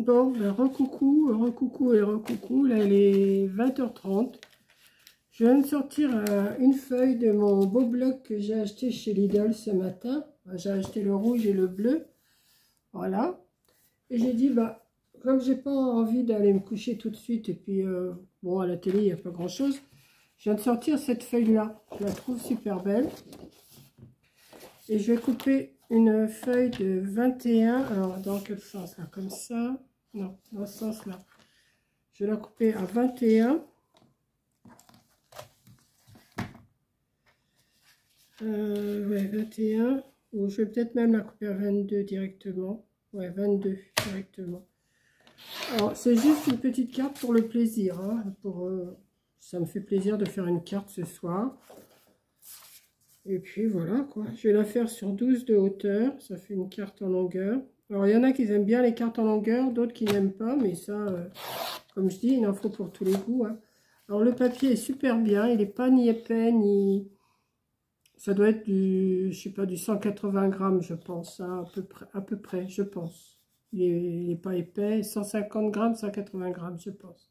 Bon, ben, recoucou, recoucou et recoucou. Là, il est 20h30. Je viens de sortir une feuille de mon beau bloc que j'ai acheté chez Lidl ce matin. J'ai acheté le rouge et le bleu. Voilà. Et j'ai dit, bah, comme j'ai pas envie d'aller me coucher tout de suite, et puis, bon, à la télé, il n'y a pas grand-chose. Je viens de sortir cette feuille-là. Je la trouve super belle. Et je vais couper une feuille de 21. Alors, dans quel sens là? Comme ça? Non, dans ce sens-là. Je vais la couper à 21. Ouais, 21. Ou je vais peut-être même la couper à 22 directement. Ouais, 22 directement. Alors, c'est juste une petite carte pour le plaisir. Hein, ça me fait plaisir de faire une carte ce soir. Et puis voilà quoi. Je vais la faire sur 12 de hauteur. Ça fait une carte en longueur. Alors, il y en a qui aiment bien les cartes en longueur, d'autres qui n'aiment pas. Mais ça, comme je dis, il en faut pour tous les goûts. Hein. Alors, le papier est super bien. Il n'est pas ni épais, ni... Ça doit être du, je sais pas, du 180 grammes, je pense, hein, à peu près, je pense. Il n'est pas épais, 150 grammes, 180 grammes, je pense.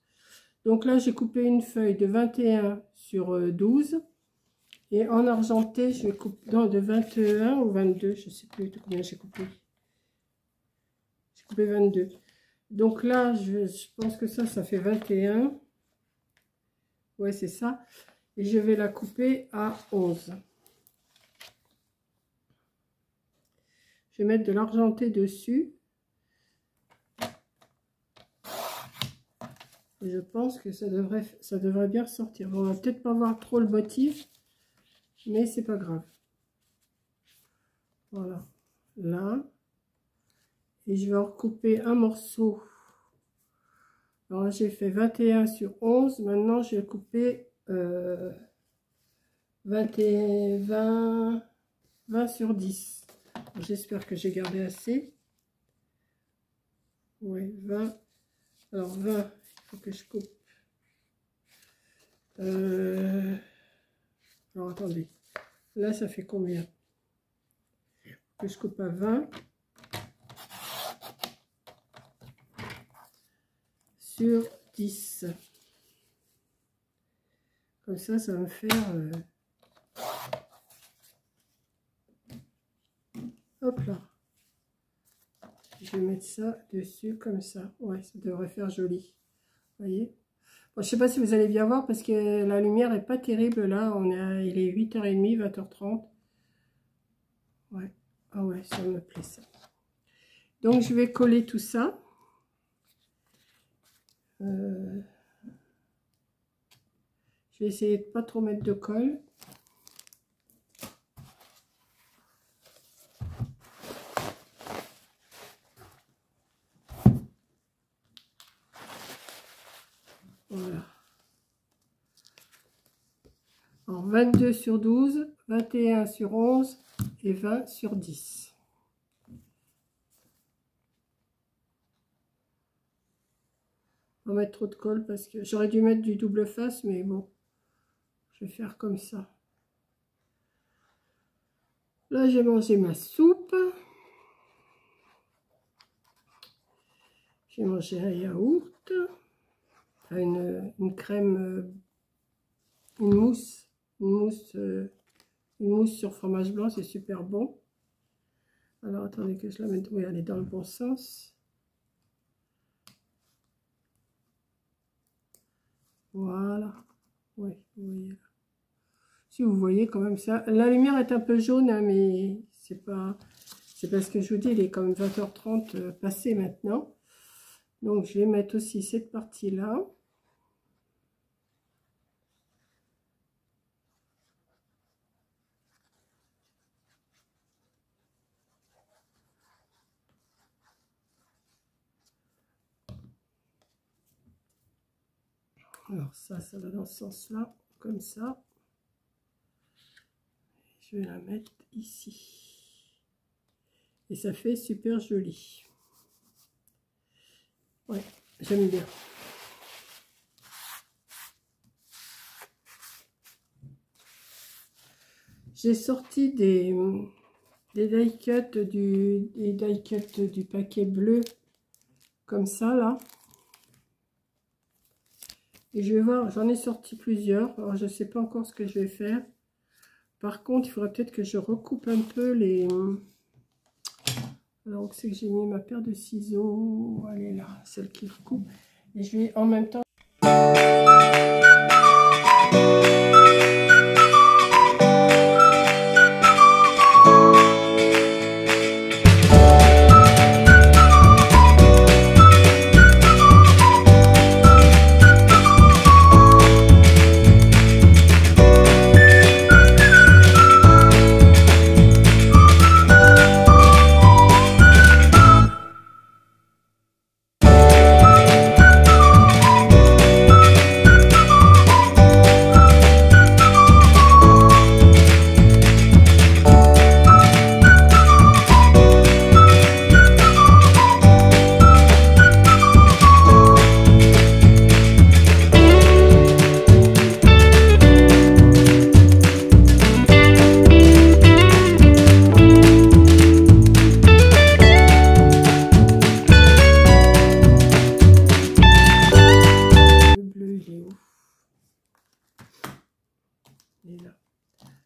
Donc là, j'ai coupé une feuille de 21 sur 12. Et en argenté, je vais couper, non, de 21 ou 22, je ne sais plus de combien j'ai coupé. J'ai coupé 22. Donc là, je pense que ça fait 21. Ouais, c'est ça. Et je vais la couper à 11. Je vais mettre de l'argenté dessus. Et je pense que ça devrait bien ressortir. On va peut-être pas voir trop le motif, mais c'est pas grave. Voilà. Là. Et je vais en recouper un morceau. Alors là, j'ai fait 21 sur 11. Maintenant, je vais couper 20 sur 10. J'espère que j'ai gardé assez. Oui, 20. Alors 20, il faut que je coupe. Alors attendez. Là, ça fait combien? Que je coupe à 20 sur 10. Comme ça va me faire... hop là. Je vais mettre ça dessus comme ça. Ouais, ça devrait faire joli. Vous voyez? Bon, je sais pas si vous allez bien voir parce que la lumière n'est pas terrible là. Il est 8h30, 20h30. Ouais. Ah ouais, ça me plaît ça. Donc je vais coller tout ça. Je vais essayer de pas trop mettre de colle. Voilà. Alors 22 sur 12, 21 sur 11 et 20 sur 10. On va mettre trop de colle parce que j'aurais dû mettre du double face, mais bon, je vais faire comme ça. Là, j'ai mangé ma soupe. J'ai mangé un yaourt, une crème, une mousse sur fromage blanc, c'est super bon. Alors, attendez que je la mette, oui, elle est dans le bon sens. Voilà, oui, oui. Si vous voyez quand même ça, la lumière est un peu jaune, hein, mais c'est parce que je vous dis, il est quand même 20h30 passé maintenant. Donc, je vais mettre aussi cette partie-là. Alors, ça va dans ce sens-là, comme ça. Je vais la mettre ici. Et ça fait super joli. Ouais, j'aime bien. J'ai sorti des die cuts du paquet bleu comme ça là. Et je vais voir, j'en ai sorti plusieurs. Alors je sais pas encore ce que je vais faire. Par contre, il faudrait peut-être que je recoupe un peu les... Alors où c'est que j'ai mis ma paire de ciseaux? Elle est là, celle qui recoupe. Et je vais en même temps...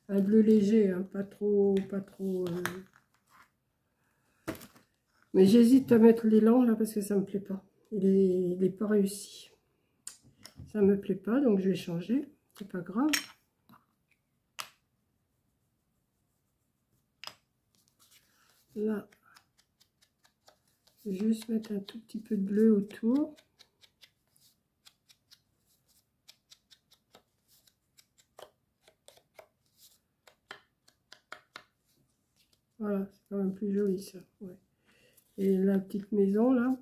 Un bleu léger, hein, pas trop, pas trop. Mais j'hésite à mettre l'élan là parce que ça me plaît pas. Il est pas réussi. Ça me plaît pas, donc je vais changer. C'est pas grave. Là, je vais juste mettre un tout petit peu de bleu autour. Voilà, c'est quand même plus joli ça. Ouais. Et la petite maison là.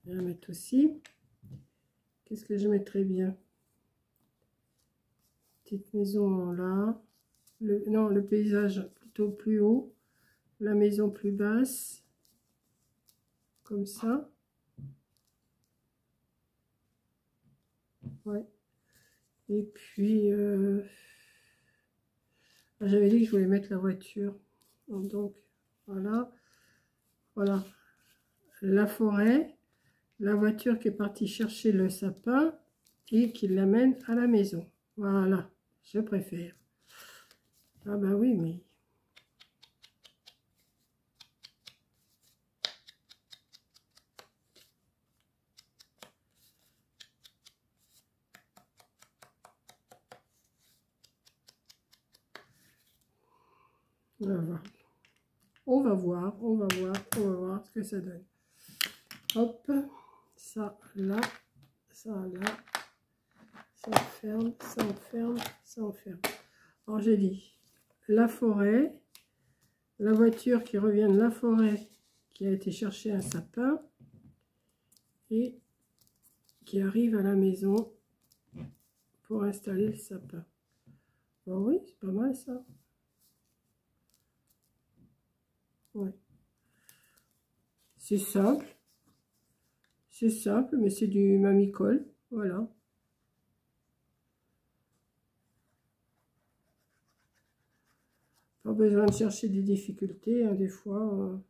Je vais la mettre aussi. Qu'est-ce que je mettrais bien? Petite maison là. Non, le paysage plutôt plus haut. La maison plus basse. Comme ça. Ouais. Et puis, j'avais dit que je voulais mettre la voiture. Donc, voilà. Voilà. La forêt. La voiture qui est partie chercher le sapin et qui l'amène à la maison. Voilà. Je préfère. Ah bah oui, mais... On va voir ce que ça donne. Hop, ça là, ça là, ça enferme, ça enferme, ça enferme. Alors j'ai dit la forêt, la voiture qui revient de la forêt, qui a été chercher un sapin et qui arrive à la maison pour installer le sapin. Oh oui, c'est pas mal ça. Ouais. C'est simple, mais c'est du mamicole, voilà. Pas besoin de chercher des difficultés, hein, des fois.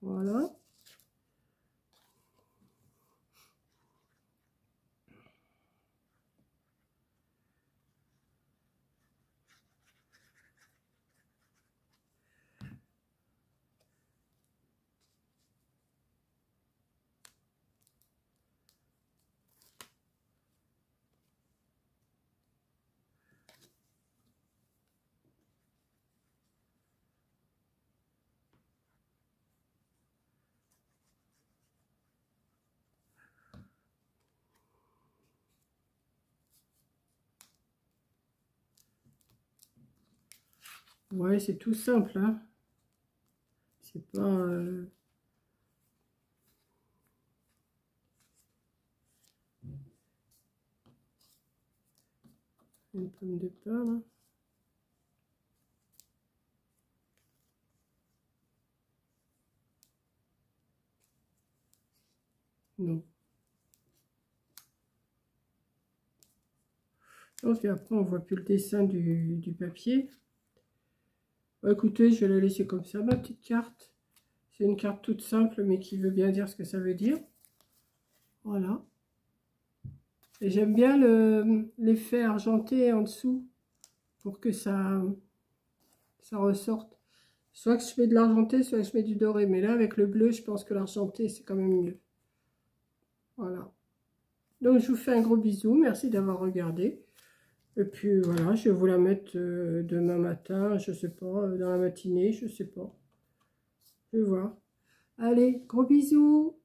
Voilà. Ouais, c'est tout simple, hein. C'est pas... une pomme de pain, là. Non. Donc, et après, on voit plus le dessin du papier. Bah, écoutez, je vais la laisser comme ça, ma petite carte. C'est une carte toute simple, mais qui veut bien dire ce que ça veut dire. Voilà. Et j'aime bien l'effet argenté en dessous, pour que ça ressorte. Soit que je mets de l'argenté, soit que je mets du doré. Mais là, avec le bleu, je pense que l'argenté, c'est quand même mieux. Voilà. Donc, je vous fais un gros bisou. Merci d'avoir regardé. Et puis, voilà, je vais vous la mettre demain matin, je sais pas, dans la matinée, je sais pas. Je vais voir. Allez, gros bisous.